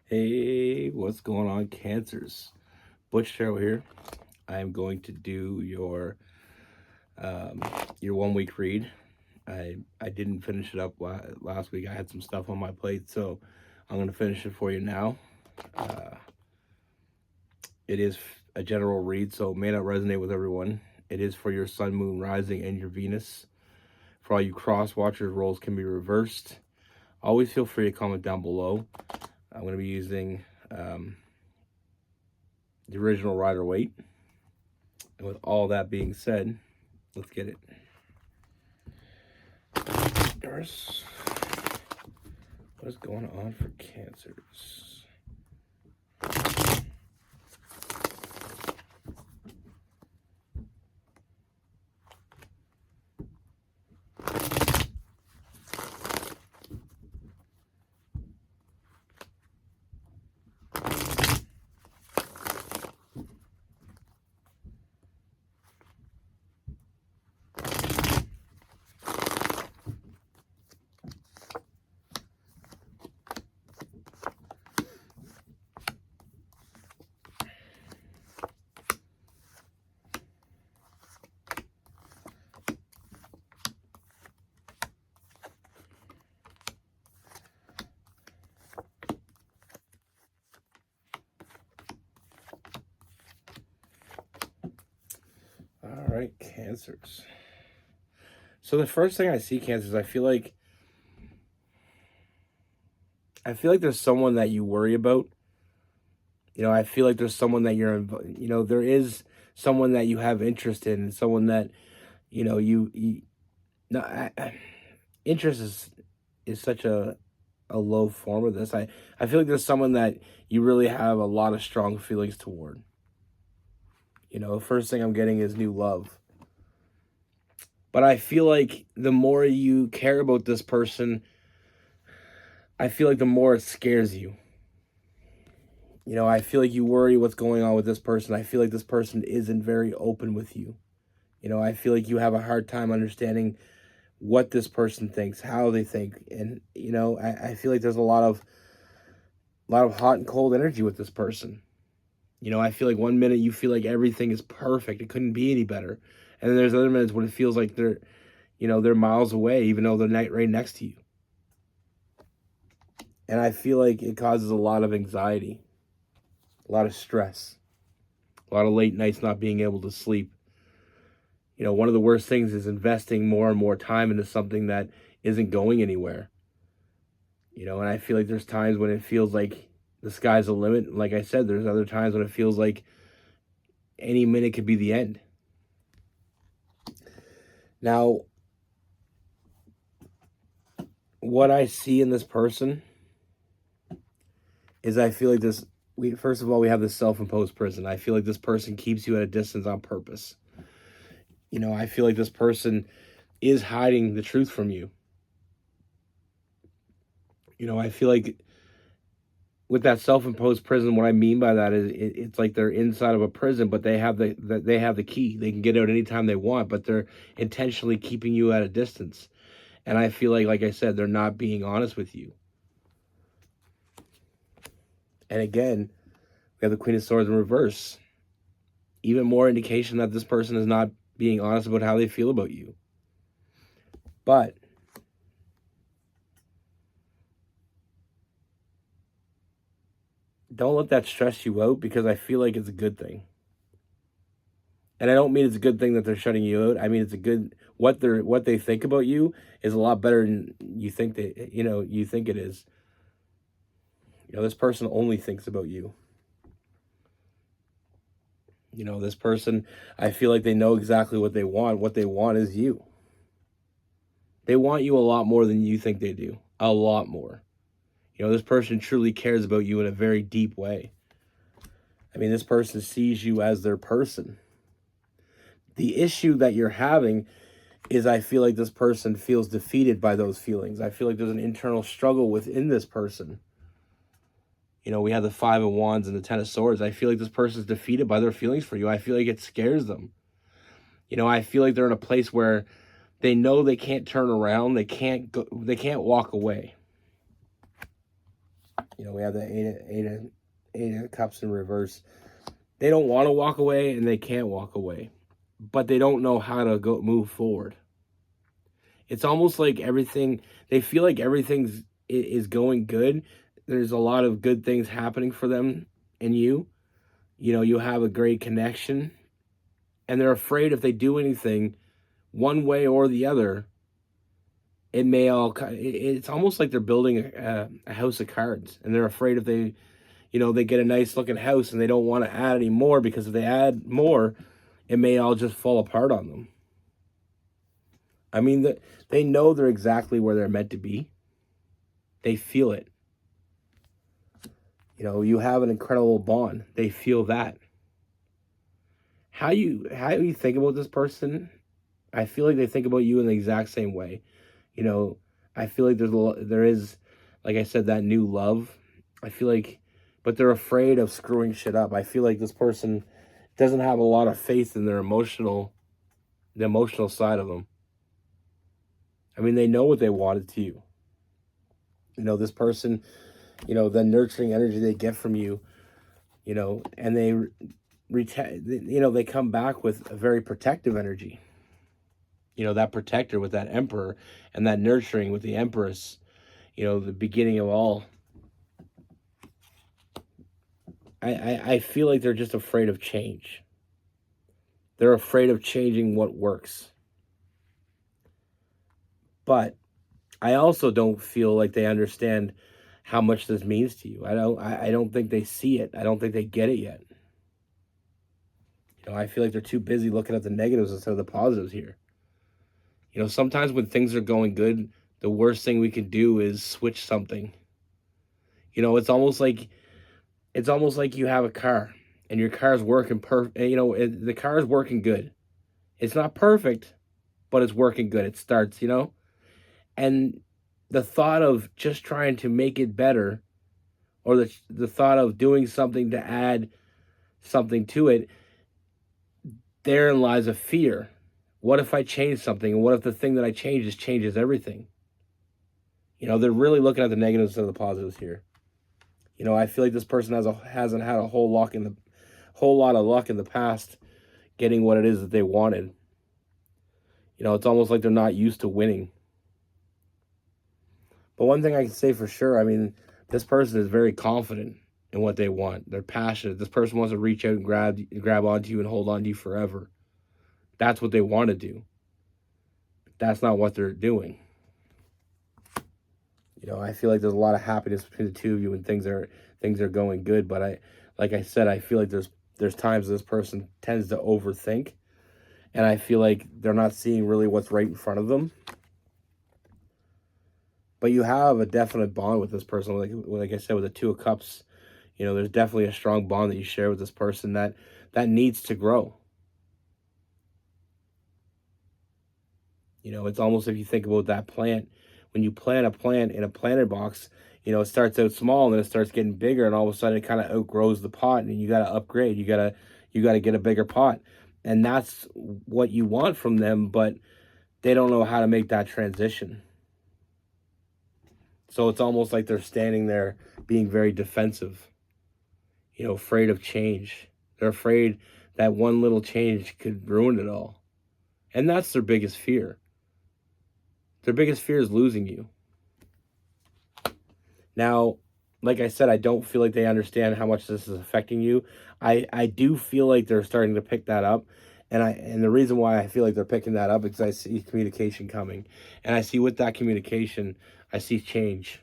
Hey, what's going on, Cancers? Butch here. I'm going to do your 1 week read. I didn't finish it up last week. I had some stuff on my plate, so I'm going to finish it for you now. It is a general read, so it may not resonate with everyone. It is for your sun, moon, rising, and your Venus. For all you cross watchers, roles can be reversed. Always feel free to comment down below. I'm going to be using the original Rider-Waite. And with all that being said, let's get it. First, what is going on for Cancers? All right, Cancers. So the first thing I see, Cancers, I feel like there's someone that you worry about. I feel like there's someone that there is someone that you have interest in, and someone that, you no, interest is such a low form of this. I feel like there's someone that you really have a lot of strong feelings toward. The first thing I'm getting is new love. But I feel like the more you care about this person, I feel like the more it scares you. I feel like you worry what's going on with this person. I feel like this person isn't very open with you. I feel like you have a hard time understanding what this person thinks, how they think. And, I feel like there's a lot of hot and cold energy with this person. I feel like 1 minute you feel like everything is perfect. It couldn't be any better. And then there's other minutes when it feels like they're miles away, even though they're right next to you. And I feel like it causes a lot of anxiety, a lot of stress, a lot of late nights not being able to sleep. One of the worst things is investing more and more time into something that isn't going anywhere. And I feel like there's times when it feels like the sky's the limit. Like I said, there's other times when it feels like any minute could be the end. Now, what I see in this person is I feel like first of all, we have this self-imposed prison. I feel like this person keeps you at a distance on purpose. I feel like this person is hiding the truth from you. I feel like with that self-imposed prison, what I mean by that is it's like they're inside of a prison, but they have the key. They can get out anytime they want, but they're intentionally keeping you at a distance. And I feel like I said, they're not being honest with you. And again, we have the Queen of Swords in reverse. Even more indication that this person is not being honest about how they feel about you. But don't let that stress you out, because I feel like it's a good thing. And I don't mean it's a good thing that they're shutting you out. I mean, it's a good, what they think about you is a lot better than you think it is. This person only thinks about you. This person, I feel like they know exactly what they want. What they want is you. They want you a lot more than you think they do. A lot more. This person truly cares about you in a very deep way. I mean, this person sees you as their person. The issue that you're having is I feel like this person feels defeated by those feelings. I feel like there's an internal struggle within this person. We have the Five of Wands and the Ten of Swords. I feel like this person's defeated by their feelings for you. I feel like it scares them. I feel like they're in a place where they know they can't turn around. They can't walk away. We have the eight of cups in reverse. They don't want to walk away and they can't walk away, but they don't know how to go move forward. It's almost like everything, they feel like everything's is going good. There's a lot of good things happening for them and you. You have a great connection, and they're afraid if they do anything one way or the other, it may all. It's almost like they're building a house of cards, and they're afraid if they get a nice looking house and they don't want to add any more because if they add more, it may all just fall apart on them. I mean, they know they're exactly where they're meant to be. They feel it. You have an incredible bond. They feel that. How you think about this person, I feel like they think about you in the exact same way. You know, I feel like there is, like I said, that new love. I feel like, but they're afraid of screwing shit up. I feel like this person doesn't have a lot of faith in the emotional side of them. I mean, they know what they wanted to you. This person, the nurturing energy they get from you, and they come back with a very protective energy. That protector with that emperor and that nurturing with the empress, the beginning of all. I feel like they're just afraid of change. They're afraid of changing what works. But I also don't feel like they understand how much this means to you. I don't think they see it. I don't think they get it yet. I feel like they're too busy looking at the negatives instead of the positives here. Sometimes when things are going good, the worst thing we can do is switch something. It's almost like you have a car and your car's working perfect. The car is working good. It's not perfect, but it's working good. It starts, and the thought of just trying to make it better, or the thought of doing something to add something to it, therein lies a fear. What if I change something? And what if the thing that I changes everything? They're really looking at the negatives instead of the positives here. I feel like this person hasn't had a whole lot of luck in the past getting what it is that they wanted. It's almost like they're not used to winning. But one thing I can say for sure, I mean, this person is very confident in what they want. They're passionate. This person wants to reach out and grab onto you and hold on to you forever. That's what they want to do. That's not what they're doing. I feel like there's a lot of happiness between the two of you when things are going good. But like I said, I feel like there's times this person tends to overthink, and I feel like they're not seeing really what's right in front of them. But you have a definite bond with this person, like I said, with the Two of Cups. There's definitely a strong bond that you share with this person that needs to grow. It's almost if you think about that plant. When you plant a plant in a planter box, it starts out small and then it starts getting bigger, and all of a sudden it kind of outgrows the pot, and you got to upgrade. You got to get a bigger pot, and that's what you want from them, but they don't know how to make that transition. So it's almost like they're standing there being very defensive, afraid of change. They're afraid that one little change could ruin it all. And that's their biggest fear. Their biggest fear is losing you. Now, like I said, I don't feel like they understand how much this is affecting you. I do feel like they're starting to pick that up. And the reason why I feel like they're picking that up is because I see communication coming. And I see with that communication, I see change.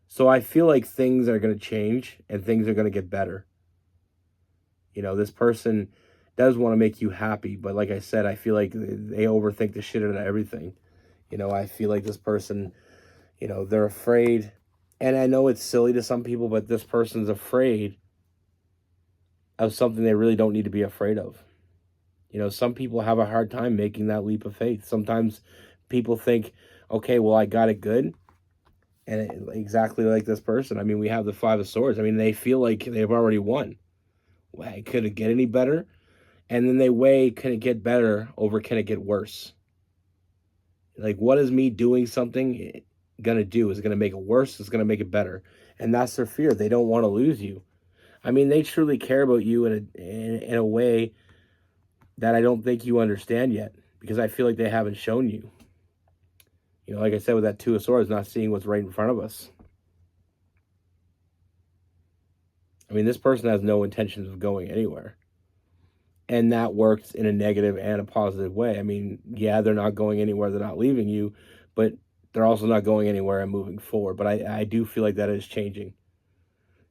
So I feel like things are going to change and things are going to get better. This person does want to make you happy, but like I said, I feel like they overthink the shit out of everything. I feel like this person, they're afraid. And I know it's silly to some people, but this person's afraid of something they really don't need to be afraid of. Some people have a hard time making that leap of faith. Sometimes people think, okay, well, I got it good. And exactly like this person. I mean, we have the Five of Swords. I mean, they feel like they've already won. Well, could it get any better? And then they weigh, can it get better over can it get worse? Like, what is me doing something going to do? Is it going to make it worse? Is it going to make it better? And that's their fear. They don't want to lose you. I mean, they truly care about you in a way that I don't think you understand yet, because I feel like they haven't shown you. You know, like I said, with that Two of Swords, not seeing what's right in front of us. I mean, this person has no intentions of going anywhere. And that works in a negative and a positive way. I mean, yeah, they're not going anywhere. They're not leaving you, but they're also not going anywhere and moving forward. But I do feel like that is changing.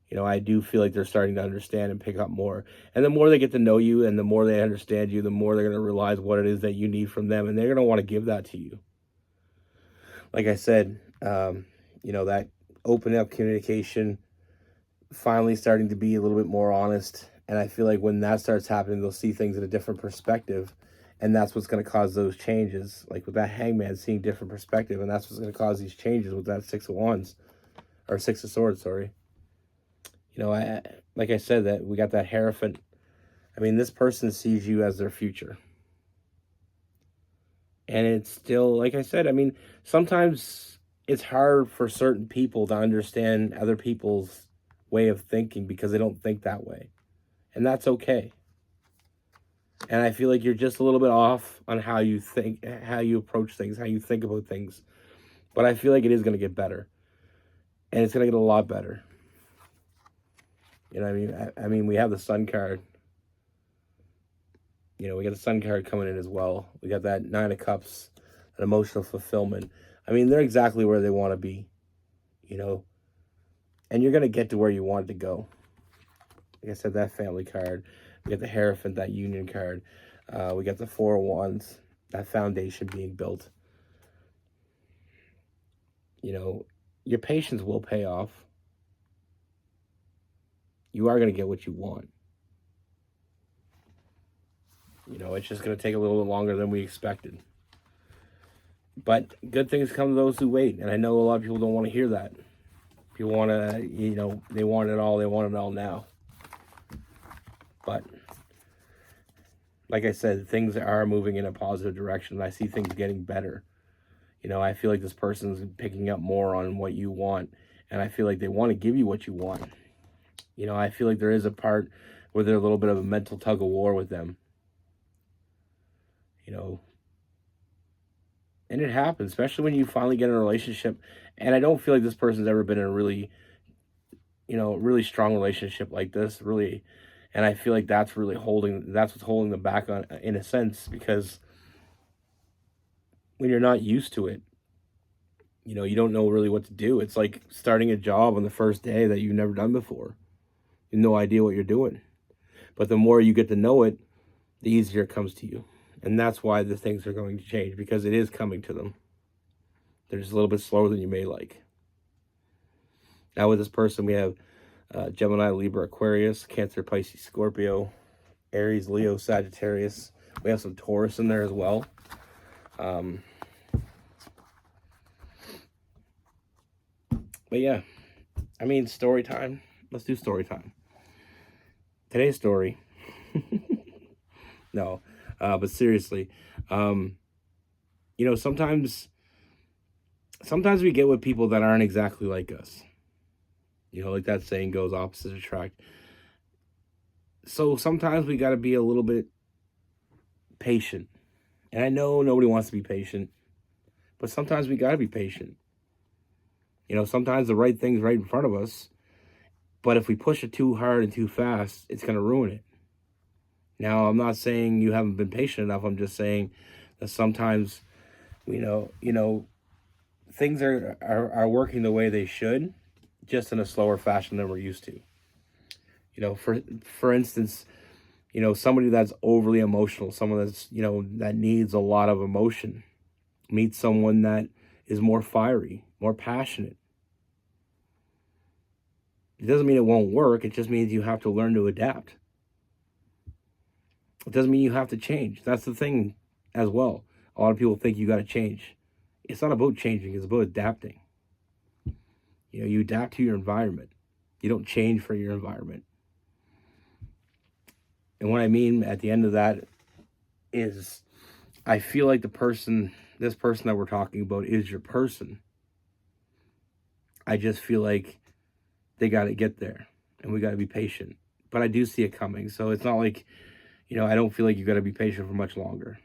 You know, I do feel like they're starting to understand and pick up more. And the more they get to know you and the more they understand you, the more they're going to realize what it is that you need from them. And they're going to want to give that to you. Like I said, you know, that open up communication, finally starting to be a little bit more honest. And I feel like when that starts happening, they'll see things in a different perspective. And that's what's going to cause those changes. Like with that Hangman, seeing different perspective. And that's what's going to cause these changes with that Six of Wands. Or Six of Swords, sorry. You know, like I said, that we got that Hierophant. I mean, this person sees you as their future. And it's still, like I said, I mean, sometimes it's hard for certain people to understand other people's way of thinking because they don't think that way. And that's okay. And I feel like you're just a little bit off on how you think, how you approach things, how you think about things. But I feel like it is going to get better. And it's going to get a lot better. You know what I mean? I mean, we have the Sun card. You know, we got the Sun card coming in as well. We got that Nine of Cups, an emotional fulfillment. I mean, they're exactly where they want to be, you know. And you're going to get to where you want to go. Like I said, that Family card. We got the Hierophant, that Union card. We got the Four of Wands, that foundation being built. You know, your patience will pay off. You are going to get what you want. You know, it's just going to take a little bit longer than we expected. But good things come to those who wait. And I know a lot of people don't want to hear that. People want to, you know, they want it all. They want it all now. But like I said, things are moving in a positive direction. I see things getting better. You know, I feel like this person's picking up more on what you want. And I feel like they want to give you what you want. You know, I feel like there is a part where there's a little bit of a mental tug of war with them. You know, and it happens, especially when you finally get in a relationship. And I don't feel like this person's ever been in a really, you know, really strong relationship like this, really. And I feel like that's really that's what's holding them back on, in a sense, because when you're not used to it, you know, you don't know really what to do. It's like starting a job on the first day that you've never done before. You have no idea what you're doing. But the more you get to know it, the easier it comes to you. And that's why the things are going to change, because it is coming to them. They're just a little bit slower than you may like. Now with this person, we have Gemini, Libra, Aquarius, Cancer, Pisces, Scorpio, Aries, Leo, Sagittarius. We have some Taurus in there as well. But yeah, I mean, story time. Let's do story time. Today's story. No, but seriously, you know, sometimes we get with people that aren't exactly like us. You know, like that saying goes, opposites attract. So sometimes we got to be a little bit patient. And I know nobody wants to be patient, but sometimes we got to be patient. You know, sometimes the right thing's right in front of us, but if we push it too hard and too fast, it's going to ruin it. Now, I'm not saying you haven't been patient enough. I'm just saying that sometimes, you know, things are working the way they should, just in a slower fashion than we're used to. You know, for instance, you know, somebody that's overly emotional, someone that's, you know, that needs a lot of emotion, meet someone that is more fiery, more passionate. It doesn't mean it won't work. It just means you have to learn to adapt. It doesn't mean you have to change. That's the thing as well. A lot of people think you got to change. It's not about changing. It's about adapting. You know, you adapt to your environment. You don't change for your environment. And what I mean at the end of that is, I feel like this person that we're talking about is your person. I just feel like they got to get there, and we got to be patient. But I do see it coming, so it's not like, I don't feel like you got to be patient for much longer.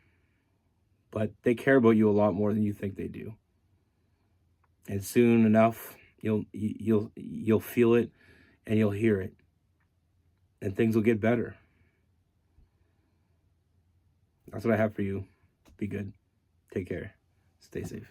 But they care about you a lot more than you think they do. And soon enough, you'll feel it and you'll hear it, and things will get better. That's what I have for you. Be good. Take care. Stay safe.